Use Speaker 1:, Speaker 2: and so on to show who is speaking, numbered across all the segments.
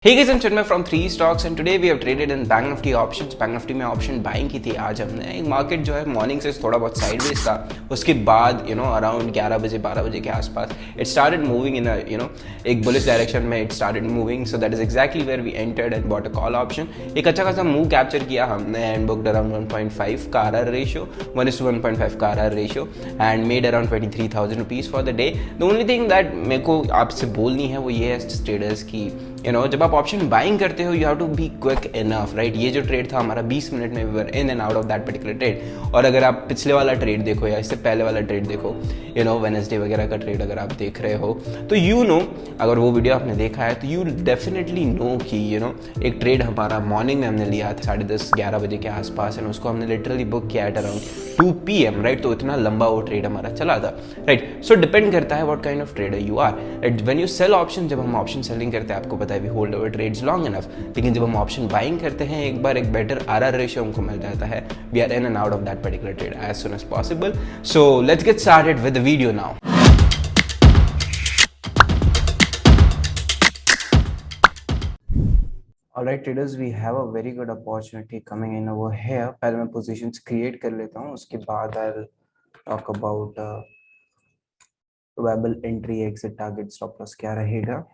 Speaker 1: Hey guys, I'm Chinmay from 3 Stocks and today we have traded in Bank Nifty options. Bank Nifty में option buying की थी आज हमने। एक market जो है मॉर्निंग से थोड़ा बहुत साइडवेज था, उसके बाद अराउंड 11 बजे 12 बजे के आसपास इट स्टार्टेड मूविंग इन एक बुलिश डायरेक्शन में it started moving. So that is exactly where we entered and bought a call option. एक अच्छा खासा मूव कैप्चर किया हमने एंड बुक्ड अराउंड 1.5 का आरआर रेशियो, 1:1.5 का RR ratio and made around 23,000 rupees for the day. The only thing that मेरे को आपसे बोलनी है वो ये है ट्रेडर्स की, जब आप ऑप्शन बाइंग करते हो you have to be quick enough, right. ये जो ट्रेड था हमारा 20 मिनट में we were in and out of that particular trade. और अगर आप पिछले वाला ट्रेड देखो या इससे पहले वाला ट्रेड देखो, वेडनेसडे वगैरह का ट्रेड अगर आप देख रहे हो तो अगर वो वीडियो आपने देखा है तो यू डेफिनेटली नो कि एक ट्रेड हमारा मॉर्निंग में हमने लिया था 10:30-11 बजे के आसपास एंड उसको हमने लिटरली बुक किया एट अराउंड 2 PM, राइट। तो इतना लंबा वो ट्रेड हमारा चला था, राइट। सो डिपेंड करता है what kind of trader you are, right. When you sell option, जब हम ऑप्शन सेलिंग करते हैं आपको पता है we hold our trades long enough, लेकिन जब हम ऑप्शन बाइंग करते हैं एक बार एक बेटर आरआर रेशियो हमको मिल जाता है, we are in and out of that particular trade as soon as possible. So let's get started with the video now. Alright traders, we have a very good opportunity coming in over here. पहले मैं positions create कर लेता हूँ, उसके बाद I'll talk about probable entry, exit, target, stop loss क्या रहेगा।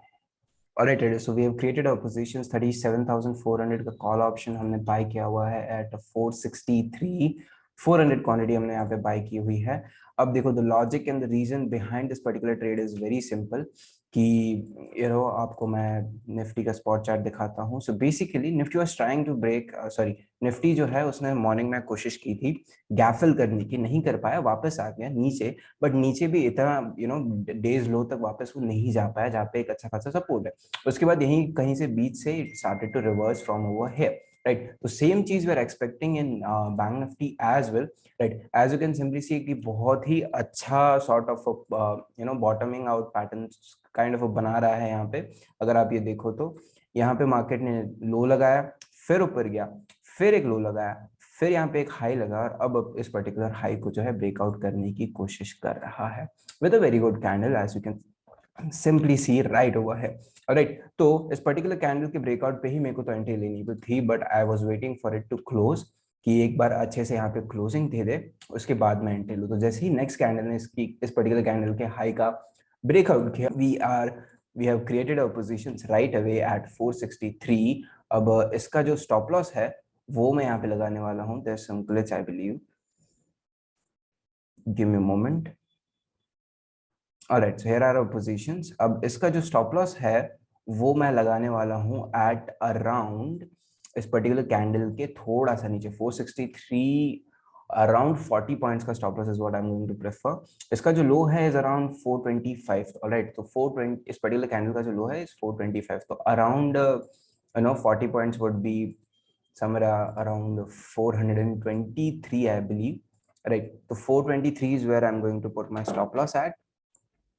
Speaker 1: Alright traders, so we have created our positions। 37,400 का call option हमने buy किया हुआ है at 463। 400 क्वांटिटी हमने यहाँ पे बाय की हुई है। अब देखो the logic and the reason behind this particular trade is very simple कि आपको मैं निफ्टी का स्पॉट चार्ट दिखाता हूँ। So basically Nifty was trying to break, Nifty जो है उसने मॉर्निंग में कोशिश की थी गैप फिल करने की, नहीं कर पाया, वापस आ गया नीचे, बट नीचे भी इतना डेज लो तक वापस वो नहीं जा पाया जहाँ पे एक अच्छा खासा सपोर्ट है। उसके बाद यहीं कहीं से बीच से it started to reverse from over here, right. तो सेम चीज we are expecting in bank Nifty as well, right. As you can simply see कि बहुत ही अच्छा sort of bottoming out pattern kind of बना रहा है यहाँ पे। अगर आप ये देखो तो यहाँ पे मार्केट ने लो लगाया, फिर ऊपर गया, फिर एक लो लगाया, फिर यहाँ पे एक हाई लगा और अब इस पर्टिकुलर हाई को जो है ब्रेकआउट करने की कोशिश कर रहा है with a very good candle as you can simply see right over है, राइट। तो इस पर्टिकुलर कैंडल के ब्रेकआउट पे ही मेरे को तो एंट्री लेनी तो थी, but I was waiting for it to close कि एक बार अच्छे से यहाँ पे क्लोजिंग दे दे, उसके बाद मैं एंट्री लूँ। तो जैसे ही नेक्स्ट कैंडल ने इस पर्टिकुलर कैंडल के हाई का ब्रेकआउट किया, we have created our positions right away at 463। अब इसका जो स्टॉप लॉस है वो मैं यहाँ पे लगाने वाला हूँ। There is some glitch I believe, give me a moment. Alright, so here are our positions. अब इसका जो स्टॉप लॉस है वो मैं लगाने वाला हूँ एट अराउंड इस पर्टिकुलर कैंडल के थोड़ा सा नीचे 463, अराउंड 40 पॉइंट्स का stop loss is what I am going to prefer. इसका जो लो है इज अराउंड 425, ऑलराइट। तो 420 इस पर्टिकुलर कैंडल का जो लो है इज 425, तो around 40 points would be somewhere around 423 I believe, right। तो 423 is where I'm going to put my stop loss at,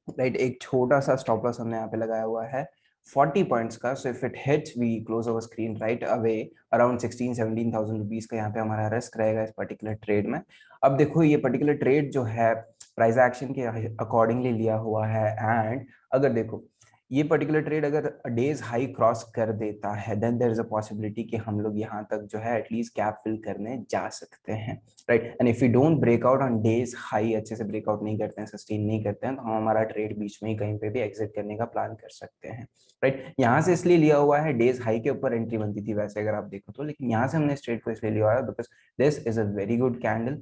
Speaker 1: right. एक छोटा सा स्टॉप लॉस हमने यहाँ पे लगाया हुआ है 40 पॉइंट्स का। So if it hits we close our screen right away around 16-17,000 rupees का यहाँ पे हमारा रिस्क रहेगा इस पर्टिकुलर ट्रेड में। अब देखो ये पर्टिकुलर ट्रेड जो है प्राइस एक्शन के अकॉर्डिंगली लिया हुआ है एंड अगर देखो ये पर्टिकुलर ट्रेड अगर डेज हाई क्रॉस कर देता है then there is a possibility कि हम लोग यहाँ तक जो है एटलीस्ट गैप फिल करने जा सकते हैं, right. And if you don't breakout on days high, अच्छे से ब्रेकआउट नहीं करते हैं, सस्टेन नहीं करते हैं, तो हम हमारा ट्रेड बीच में ही कहीं पे भी एग्जिट करने का प्लान कर सकते हैं, राइट। यहाँ से इसलिए लिया हुआ है, डेज हाई के ऊपर एंट्री बनती थी वैसे अगर आप देखो तो, लेकिन यहाँ से हमने इस ट्रेड को इसलिए लिया हुआ है because this is a very good candle,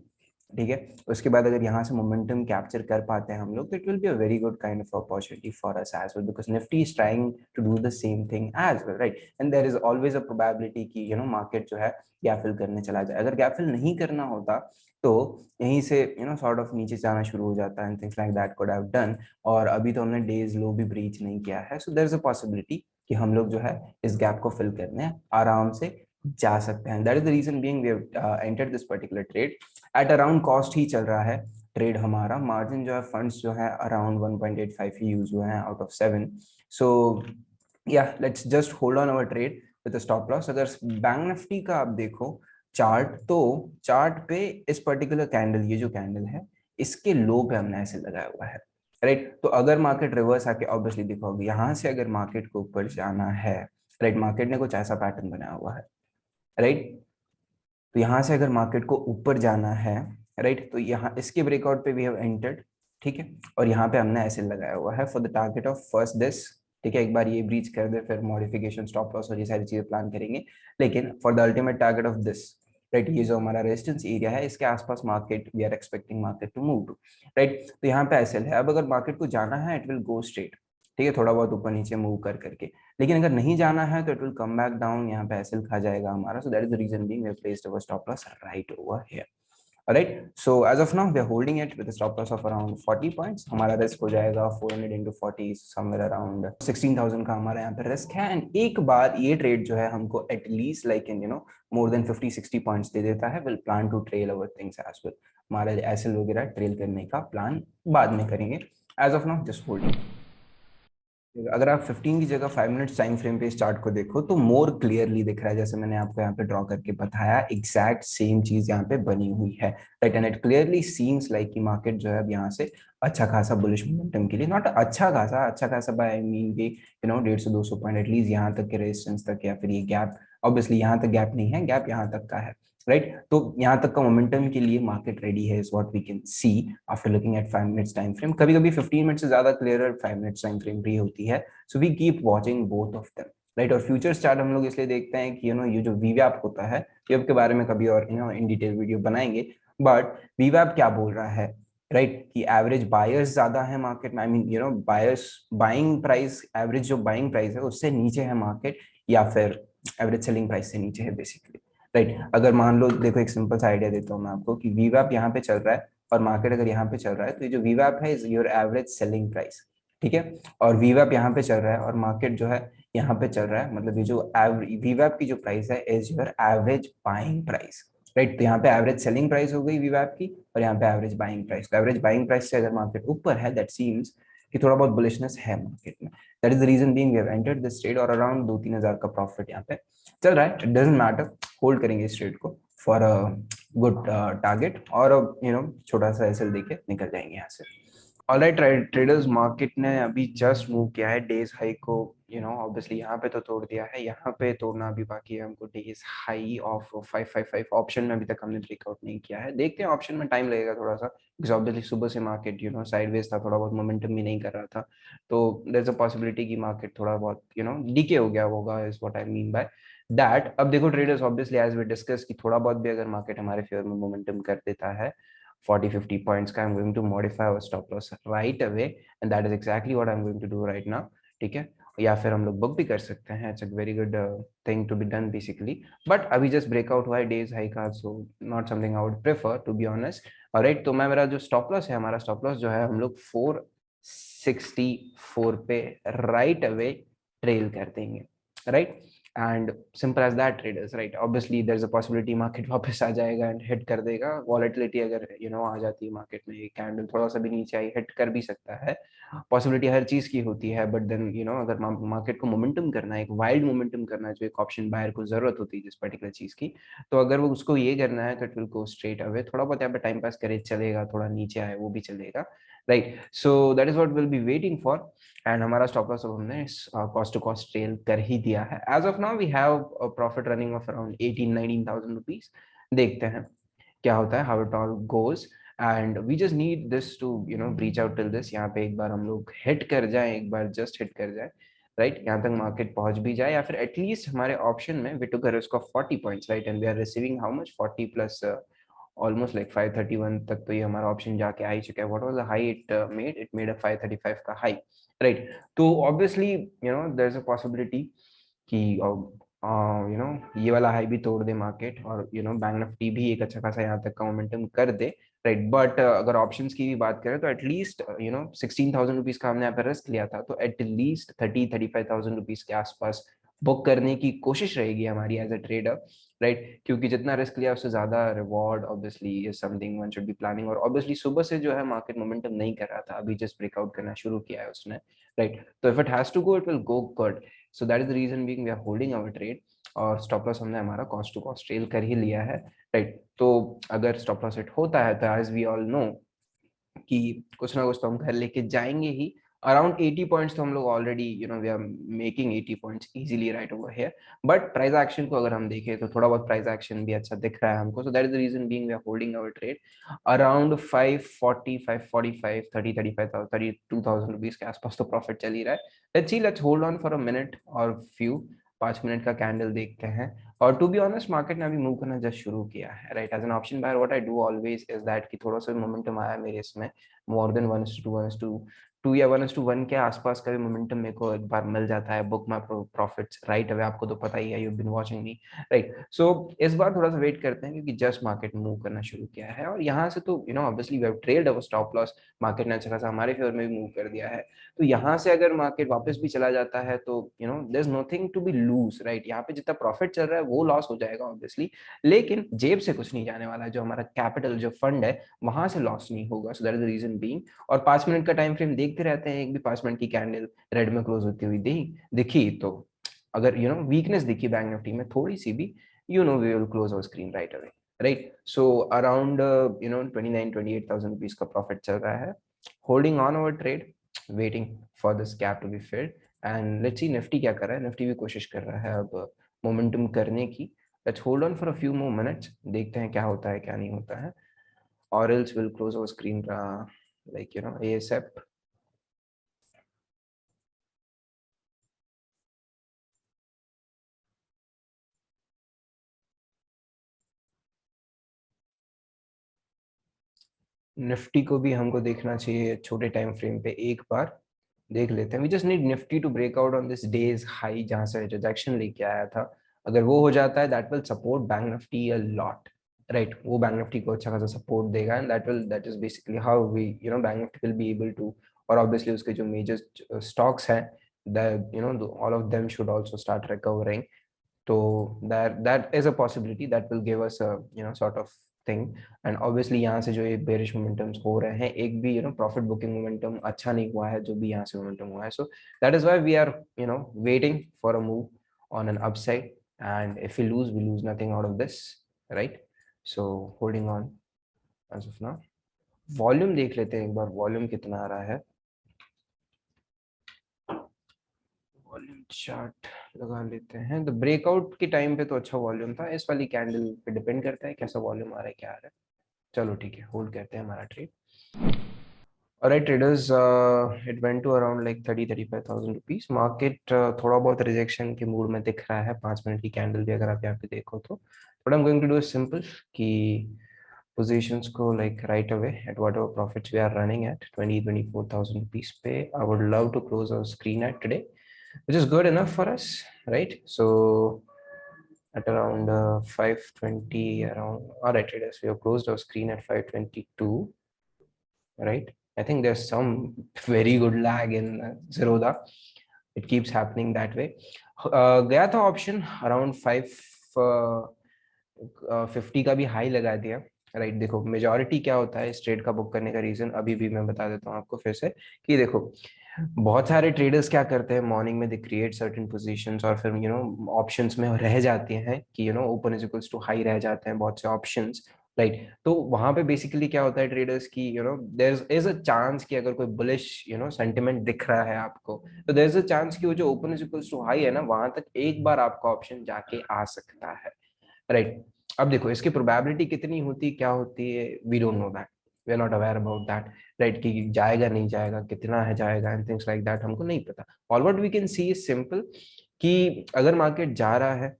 Speaker 1: ठीक है। उसके बाद अगर यहाँ से मोमेंटम कैप्चर कर पाते हैं हम लोग तो it will be a very good kind of opportunity for us as well because Nifty is trying to do the same thing as well, right. And there is always a probability कि market जो है gap fill करने चला जाए। अगर gap fill नहीं करना होता तो यहीं से सॉर्ट ऑफ नीचे जाना शुरू हो जाता है and things like that could have done, और अभी तो हमने डेज लो भी ब्रीच नहीं किया है। So there is a possibility कि हम लोग जो है इस गैप को फिल करने आराम से जा सकते हैं। That is the reason being we have entered this particular trade at around cost ही चल रहा है ट्रेड हमारा। मार्जिन जो है फंड्स जो है अराउंड 1.85 ही यूज हुए हैं आउट ऑफ 7। सो या let's just hold on our trade with stop loss. अगर बैंक निफ्टी का आप देखो चार्ट तो चार्ट पे इस पर्टिकुलर कैंडल, ये जो कैंडल है इसके लो पे हमने ऐसे लगाया हुआ है, राइट। तो अगर मार्केट रिवर्स आके ऑब्वियसली देखोगे यहाँ से अगर मार्केट को ऊपर जाना है राइट, मार्केट ने कुछ ऐसा पैटर्न बनाया हुआ है, राइट। तो यहाँ से अगर मार्केट को ऊपर जाना है, राइट, तो यहाँ इसके ब्रेकआउट पे वी हैव एंटर्ड, ठीक है, और यहाँ पे हमने ऐसे लगाया हुआ है for the target of first this, ठीक है। एक बार ये ब्रीच कर दे फिर मॉडिफिकेशन, स्टॉप लॉस और ये सारी चीजें प्लान करेंगे, लेकिन for the ultimate target of this, right, ये जो हमारा रेजिस्टेंस एरिया है इसके आसपास market, we are expecting market to move to, right. तो यहाँ पे ऐसे है, अब अगर मार्केट को जाना है इट विल गो स्ट्रेट, ठीक है, थोड़ा बहुत ऊपर नीचे मूव कर करके, लेकिन अगर नहीं जाना है तो it will come back down, यहाँ पे एसएल खा जाएगा हमारा, so that is the reason being we have placed our stop loss right over here. Alright, so as of now we are holding it with a stop loss of around 40 points. हमारा risk हो जाएगा 400 into 40 somewhere around 16,000 का हमारा यहाँ पे risk है, and एक बार ये ट्रेड जो है हमको at least like in more than 50-60 points दे देता है, will plan to trail our things as well, हमारा एसएल वगैरह ट्रेल करने का प्लान बाद में करेंगे, as of now just holding. अगर आप 15 की जगह 5 मिनट्स टाइम फ्रेम पे इस चार्ट को देखो तो मोर क्लियरली दिख रहा है, जैसे मैंने आपको यहाँ पे ड्रॉ करके बताया, एग्जैक्ट सेम चीज यहाँ पे बनी हुई है, right. And it clearly seems like कि मार्केट जो है अब यहाँ से अच्छा खासा बुलिश मोमेंटम के लिए, नॉट अच्छा खासा बाय आई मीन कि 150-200 पॉइंट एटलीस्ट यहाँ तक के रेजिस्टेंस तक, या फिर ये गैप, ऑब्वियसली यहाँ तक गैप नहीं है, गैप यहाँ तक का है, राइट। तो यहाँ तक का मोमेंटम के लिए मार्केट रेडी है, is what we can see after looking at 5 minutes time frame. कभी कभी 15 मिनट से ज्यादा क्लियर 5 मिनट्स टाइम फ्रेम भी होती है, so we keep watching both of them, right. और फ्यूचर्स चार्ट हम लोग इसलिए देखते हैं कि ये जो वीवैप होता है, ये के बारे में कभी और इन डिटेल वीडियो बनाएंगे, बट वीवैप क्या बोल रहा है, राइट, कि एवरेज बायर्स ज्यादा है मार्केट में, I mean buyers buying price, average जो बाइंग प्राइस है उससे नीचे है मार्केट, या फिर एवरेज सेलिंग प्राइस से नीचे है बेसिकली, राइट। अगर मान लो, देखो एक सिंपल सा आइडिया देता हूँ मैं आपको कि वीवैप यहाँ पे चल रहा है और मार्केट अगर यहाँ पे चल रहा है, तो ये जो वीवैप है is your average selling price, ठीक है, और वीवैप यहाँ पे चल रहा है और मार्केट जो है यहाँ पे चल रहा है, मतलब ये जो वीवैप की जो प्राइस है is your average buying price, right. तो यहाँ पे एवरेज सेलिंग प्राइस हो गई वीवैप की, और यहाँ पे एवरेज बाइंग प्राइस, तो एवरेज बाइंग प्राइस से अगर मार्केट ऊपर है, दैट सीम्स कि थोड़ा बहुत बुलिशनेस है मार्केट में, that is the reason being we have entered this trade, और अराउंड 2-3 हजार का प्रॉफिट यहाँ पे चल रहा है, इट डजंट मैटर, होल्ड करेंगे इस ट्रेड को फॉर अ गुड टारगेट, और छोटा सा एसएल देके निकल जाएंगे यहाँ से। ऑलराइट ट्रेडर्स, मार्केट ने अभी जस्ट मूव किया है डेज हाई को, ऑब्वियसली यहाँ पे तो तोड़ दिया है, यहाँ पे तोड़ना अभी बाकी है हमको, डेज हाई ऑफ 555 ऑप्शन में अभी तक हमने ब्रेकआउट नहीं किया है, देखते हैं ऑप्शन में टाइम लगेगा थोड़ा सा, बिकॉज ऑब्वियसली सुबह से मार्केट साइडवेज था, थोड़ा बहुत मोमेंटम भी नहीं कर रहा था, तो देयर इज अ पॉसिबिलिटी कि मार्केट थोड़ा बहुत डीके हो गया होगा, is what I mean by that. अब देखो traders, obviously as we discuss कि थोड़ा बहुत भी अगर मार्केट हमारे फेवर में मोमेंटम कर देता है 40-50 points का, I'm going to modify our stop loss right away, and that is exactly what I'm going to do right now, ठीक है, या फिर हम लोग बुक भी कर सकते हैं, it's a very good thing to be done basically, but अभी जस्ट ब्रेकआउट हुआ है डेज हाई का, so not something I would prefer to be honest, alright. तो मैं, मेरा जो स्टॉप लॉस है, हमारा स्टॉप लॉस जो है हम लोग 464 पे राइट अवे ट्रेल कर देंगे, right, and simple as that traders, right. Obviously there is a possibility market वापस आ जाएगा एंड हिट कर देगा, वॉलेटिलिटी अगर आ जाती है मार्केट में, कैंडल थोड़ा सा भी नीचे आई हिट कर भी सकता है, पॉसिबिलिटी हर चीज की होती है, बट देन अगर मार्केट को मोमेंटम करना है, एक वाइल्ड मोमेंटम करना है, जो एक ऑप्शन बायर को जरूरत होती है जिस पर्टिकुलर चीज की, तो अगर वो उसको ये करना है तो it will go straight away, थोड़ा बहुत यहाँ पे टाइम पास करे चलेगा, थोड़ा नीचे आए वो भी चलेगा, right. So that is what will be waiting for, and हमारा स्टॉप लॉस अब हमने कॉस्ट टू कॉस्ट ट्रेल कर ही दिया है, as of now we have a profit running of around 18-19,000 rupees, देखते हैं क्या होता है, how it all goes, and we just need this to breach out till this, यहाँ पे एक बार हम लोग हिट कर जाए, एक बार जस्ट हिट कर जाए, राइट, यहाँ तक मार्केट पहुंच भी जाए, या फिर एटलीस्ट हमारे ऑप्शन में we took a risk of 40 points, right, and we are receiving how much 40 plus almost like 531 तक, तो ये हमारा ऑप्शन जाके आ ही चुका है, what was the high it made a 535 का हाई, राइट। तो obviously there is a possibility कि ये वाला हाई भी तोड़ दे मार्केट, और बैंक निफ्टी भी एक अच्छा खासा यहाँ तक का मोमेंटम कर दे, राइट। बट अगर ऑप्शंस की भी बात करें तो एटलीस्ट 16,000 रुपीज का हमने यहाँ पे रिस्क लिया था, तो एटलीस्ट 30-35,000 रुपीज के आसपास बुक करने की कोशिश रहेगी हमारी एज अ ट्रेडर, राइट, क्योंकि जितना रिस्क लिया उससे ज्यादा reward obviously is something one should be planning, और ऑब्वियसली सुबह से जो है मार्केट मोमेंटम नहीं कर रहा था, अभी जस्ट ब्रेकआउट करना शुरू किया है उसने, राइट। तो if it has to go it will go good, so that is the reason being we are holding our trade, और स्टॉप लॉस हमने हमारा कॉस्ट टू कॉस्ट ट्रेल कर ही लिया है, राइट। तो अगर स्टॉप लॉस हिट होता है तो एज वी ऑल नो कि कुछ ना कुछ तो हम घर लेके जाएंगे ही, अराउंड 80 पॉइंट्स तो हम लोग already we are making 80 points easily right over here, but price action को अगर हम देखें तो थोड़ा बहुत प्राइस एक्शन भी अच्छा दिख रहा है हमको, so that is the reason being we are holding our trade around 540 545 30 35,000 32,000 rupees के आसपास तो प्रॉफिट चल ही रहा है। Let's see, let's hold on for a minute और फ्यू 5 मिनट का कैंडल देखते हैं। और टू बी ऑनेस्ट मार्केट ने अभी मूव करना जस्ट शुरू किया है right. As an option buyer what I do always is that कि थोड़ा सा मोमेंटम आया मेरे इसमें मोर देन 1:2 या 1:1 के आसपास का भी मोमेंटम मेरे को एक बार मिल जाता है, book my profits right away. आपको तो पता ही है, you been watching me right. So इस बार थोड़ा सा वेट करते हैं क्योंकि जस्ट मार्केट मूव करना शुरू किया है और यहाँ से तो obviously we have trailed our stop loss. Market ने अच्छा खासा हमारे फेवर में भी मूव कर दिया है, तो यहाँ से अगर मार्केट वापस भी चला जाता है तो there is nothing to be lose right. यहाँ पे जितना प्रॉफिट चल रहा है वो लॉस हो जाएगा ऑब्वियसली, लेकिन जेब से कुछ नहीं जाने वाला है। जो हमारा कैपिटल जो फंड है वहां से लॉस नहीं होगा, so that is the reason being. और 5 मिनट का टाइम फ्रेम देखते रहते हैं, एक भी 5 मिनट की कैंडल रेड में क्लोज होती हुई दिखी तो अगर वीकनेस दिखी बैंक निफ्टी में थोड़ी सी भी, we will close our screen right away right. So around 29-28,000 rupees का प्रॉफिट चल रहा है, holding on our trade, waiting for this gap to be filled. And let's see Nifty क्या कर रहा है। निफ्टी भी कोशिश कर रहा है अब मोमेंटम करने की। Let's hold on for a few more minutes, देखते हैं क्या होता है क्या नहीं होता है, or else we'll close our screen like ASAP. Nifty को भी हमको देखना चाहिए छोटे टाइम फ्रेम पे, एक बार देख लेते हैं। We just need Nifty to break out on this day's high जहां से रिजेक्शन लेके आया था। अगर वो हो जाता है that will support Bank Nifty a lot right. वो बैंक निफ्टी को अच्छा खासा सपोर्ट देगा and that is basically how we Bank Nifty will be able to. और ऑब्वियसली उसके जो मेजर स्टॉक्स हैं all of them should also start recovering. तो that is a possibility that will give us a sort of thing। and obviously यहाँ से जो ये bearish momentums हो रहे हैं, एक भी profit booking momentum अच्छा नहीं हुआ है जो भी यहाँ से momentum हुआ है। so that is why we are waiting for a move on an upside, and if we lose nothing out of this right। so holding on as of now। Volume देख लेते हैं एक बार, वॉल्यूम कितना आ रहा है। Volume chart लगा लेते हैं। तो ब्रेकआउट के टाइम पे तो अच्छा वॉल्यूम था, इस वाली कैंडल पे डिपेंड करता है कैसा वॉल्यूम आ रहा है क्या आ रहा है। चलो ठीक है, होल्ड करते हैं हमारा trade. Alright traders, it went to around like 30-35,000 rupees. Market थोड़ा बहुत रिजेक्शन के मूड में दिख रहा है। 5 मिनट की कैंडल भी अगर आप यहाँ पे देखो तो what I am going to do is simple कि positions को like right away at whatever profits we are running at 20-24,000 rupees पे, I would love to close our screen at today, which is good enough for us right। so at around 520 around, all right traders, we have closed our screen at 522 right। I think there's some very good lag in Zerodha, it keeps happening that way। गया था option around 550 का भी high लगा दिया right. देखो majority क्या होता है इस ट्रेड का बुक करने का रीजन अभी भी मैं बता देता हूँ आपको फिर से कि देखो बहुत सारे ट्रेडर्स क्या करते हैं मॉर्निंग में दे क्रिएट सर्टेन पोजीशंस और फिर ऑप्शंस में रह जाते हैं कि open is equals to high रह जाते हैं बहुत से ऑप्शंस राइट। तो वहां पे बेसिकली क्या होता है ट्रेडर्स की देयर इज अ चांस कि अगर कोई बुलिश सेंटिमेंट दिख रहा है आपको, तो देयर इज अ चांस कि वो जो open is equals to high है ना वहां तक एक बार आपका ऑप्शन जाके आ सकता है राइट। अब देखो इसकी प्रोबेबिलिटी कितनी होती क्या होती है, we don't know that, we are not aware about that right. कि जाएगा नहीं जाएगा कितना है जाएगा एंड थिंग्स लाइक दैट हमको नहीं पता। All what we can see is simple कि अगर मार्केट जा रहा है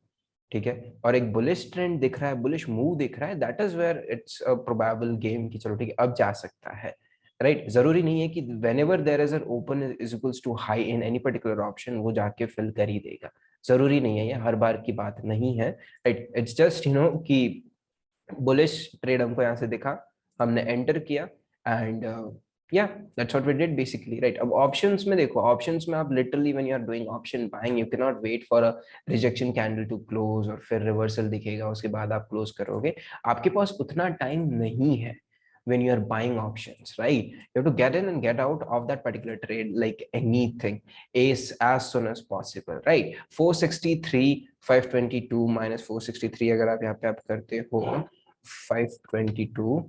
Speaker 1: ठीक है और एक बुलिश ट्रेंड दिख रहा है, बुलिश मूव दिख रहा है, that is where it's a probable game कि चलो ठीक है अब जा सकता है राइट। जरूरी नहीं है कि whenever there is an open is equals to high in any particular option वो जाके फिल कर ही देगा, जरूरी नहीं है, ये हर बार की बात नहीं है राइट। इट्स जस्ट कि बुलिश ट्रेड हमको यहाँ से दिखा, हमने एंटर किया एंड या that's what we did basically right. अब ऑप्शंस में देखो, ऑप्शंस में आप literally when you are doing option buying you can not wait for a rejection candle to close और फिर रिवर्सल दिखेगा उसके बाद आप क्लोज करोगे, आपके पास उतना टाइम नहीं है when you are buying options right। you have to get in and get out of that particular trade like anything is as soon as possible right। 463 522 minus 463 अगर आप यहाँ पे आप करते हो 522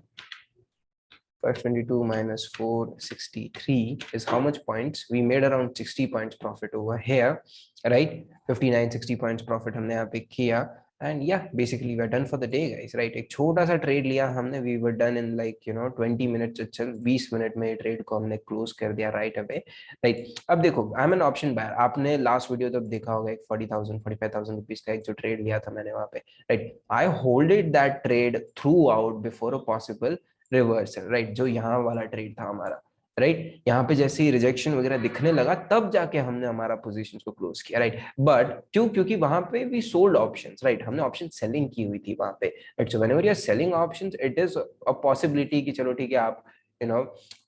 Speaker 2: 522 minus 463 is how much points? We made around 60 points profit over here, right? 59, 60 points profit हमने यहाँ पे किया. And yeah, basically we're done for the day, guys, right? एक छोटा सा ट्रेड लिया हमने, we were done in like 20 minutes itself. 20 minute में ट्रेड को हमने क्लोज कर दिया right away, right? अब देखो, I'm an option buyer. आपने लास्ट वीडियो तब देखा होगा एक 40,000 45,000 रुपीज का एक जो ट्रेड लिया था मैंने वहाँ पे, right? I holded that trade throughout before a possible reversal, right? जो यहाँ वाला ट्रेड था हमारा, राइट? यहाँ पे जैसे ही रिजेक्शन वगैरह दिखने लगा तब जाके हमने हमारा पोजीशंस को क्लोज किया, राइट? बट क्योंकि वहां पे वी सोल्ड ऑप्शंस, राइट? हमने ऑप्शन सेलिंग की हुई थी वहां पे, right? So whenever you are selling options, it is a possibility कि चलो ठीक है, आप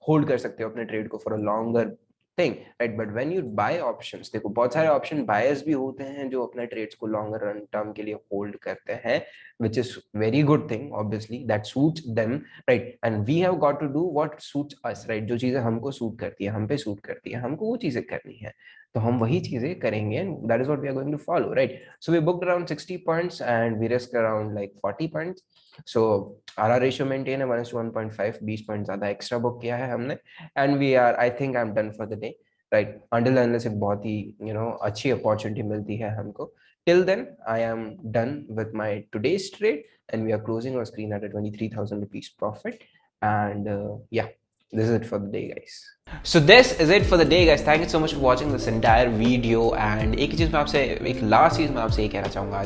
Speaker 2: होल्ड कर सकते हो अपने ट्रेड को for a longer thing, right? But when you buy options, देखो बहुत सारे ऑप्शन बायर्स भी होते हैं जो अपने ट्रेड्स को लॉन्गर रन टर्म के लिए होल्ड करते हैं, which is very good thing, obviously that suits them, right? And we have got to do what suits us, right? जो चीजें हमको सूट करती है, हम पे सूट करती है, हमको वो चीजें करनी है, तो हम वही चीजें करेंगे, and that is what we are going to follow, right? So we booked around 60 points and we risked around like 40 points. So RR ratio maintain है 1:1.5, 20 पॉइंट ज्यादा एक्स्ट्रा बुक किया है हमने, and we are, I think I'm done for the day, right? Until unless एक बहुत ही अच्छी opportunity मिलती है हमको. Till then, I am done with my today's trade, and we are closing our screen at a 23,000 rupees profit. And yeah, this is it for the day, guys. So this is it for the day, guys. Thank you so much for watching this entire video. And एक चीज मैं आपसे, एक last चीज मैं आपसे ये कहना चाहूंगा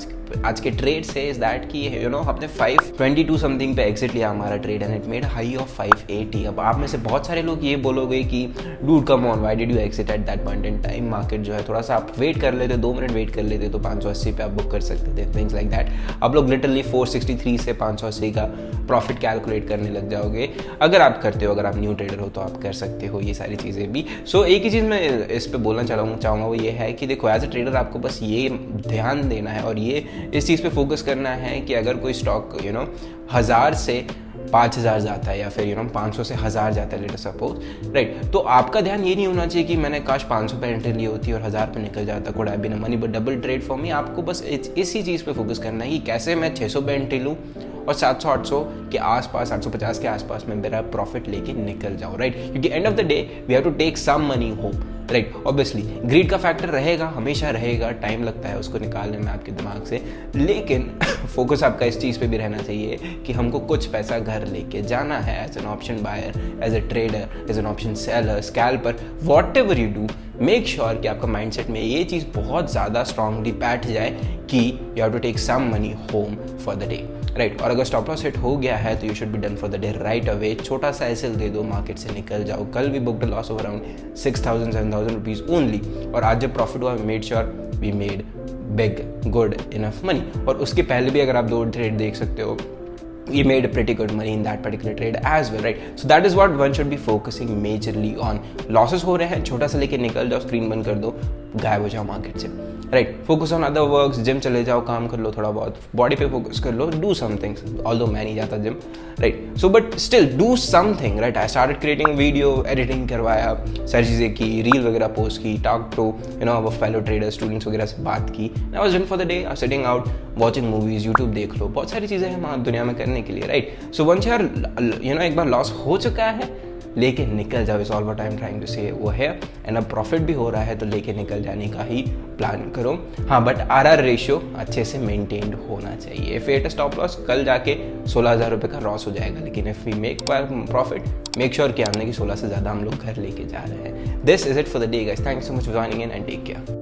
Speaker 2: आज के ट्रेड से इज दैट कि हमने 522 समथिंग पे एग्जिट लिया हमारा trade, and it made high of 580. अब आप में से बहुत सारे लोग ये बोलोगे कि dude come on, why did you exit at that point in time? Market जो है थोड़ा सा आप वेट कर लेते, 2 मिनट वेट कर लेते तो 580 पे आप बुक कर सकते थे, थिंग्स लाइक दैट. आप लोग लिटरली 463 से 580 का प्रॉफिट कैलकुलेट करने लग जाओगे. अगर आप करते हो, अगर आप न्यू ट्रेडर हो तो आप कर सकते हो ये सारी चीज़ें भी. सो एक ही चीज़ मैं इस पे बोलना चाहूँगा वो ये है कि देखो, एज ए ट्रेडर आपको बस ये ध्यान देना है और ये इस चीज़ पे फोकस करना है कि अगर कोई स्टॉक 1000 से 5000 जाता है या फिर 500 से 1000 जाता है, लेट अस सपोज, राइट? तो आपका ध्यान ये नहीं होना चाहिए कि मैंने काश 500 पे एंट्री ली होती और 1000 पे निकल जाता, could have been a money but double trade for me. आपको बस इसी चीज़ पे फोकस करना है कि कैसे मैं 600 पे एंट्री लूँ और 700-800 के आसपास, 850 के आसपास में मेरा प्रॉफिट लेके निकल जाओ, राइट? क्योंकि end of the day we have to take some money home, right? Obviously greed का फैक्टर रहेगा, हमेशा रहेगा, टाइम लगता है उसको निकालने में आपके दिमाग से, लेकिन फोकस आपका इस चीज़ पे भी रहना चाहिए कि हमको कुछ पैसा घर लेके जाना है. As an option buyer, as a trader, as an option seller, scalper, whatever you do, make sure कि आपका माइंडसेट में ये चीज़ बहुत ज़्यादा स्ट्रांगली बैठ जाए कि you have to take some money home for the day, right? और अगर स्टॉप लॉस हिट हो गया है तो you should be done for the day right away. छोटा सा एसएल दे दो, मार्केट से निकल जाओ. कल भी booked loss of around 6,000-7,000 rupees only, और आज जब प्रॉफिट हुआ made sure we made big good enough money. और उसके पहले भी अगर आप 2 ट्रेड देख सकते हो, we made pretty good money in that particular trade as well, right? So that is what one should be focusing majorly on. Losses हो रहे हैं, छोटा सा लेके निकल जाओ, स्क्रीन बंद कर दो, गायब हो जाओ मार्केट से, right? Focus on other works, gym चले जाओ, काम कर लो, थोड़ा बहुत बॉडी पे फोकस कर लो, डू समथिंग. ऑल्दो मैं नहीं जाता gym, right? So but still do something, right? I started creating video, editing करवाया, सारी चीज़ें की, रील वगैरह पोस्ट की, talk to our fellow trader, students वगैरह से बात की. I was done for the day, I sitting out, watching movies, YouTube देख लो, बहुत सारी चीज़ें हैं दुनिया में करने के लिए, राइट? सो वंस यार एक बार लॉस हो चुका है, लेके निकल जाओ. Is all what I am trying to say वो है. एंड अब प्रॉफिट भी हो रहा है तो लेके निकल जाने का ही प्लान करो. हाँ, बट RR रेशियो अच्छे से मेंटेन्ड होना चाहिए. इफ एट स्टॉप लॉस, कल जाके 16,000 रुपये का लॉस हो जाएगा, लेकिन if we make profit, make sure कि हमने कि 16 से ज़्यादा हम लोग घर लेके जा रहे हैं. This is it for the day, guys. Thank you so much for joining in and take care.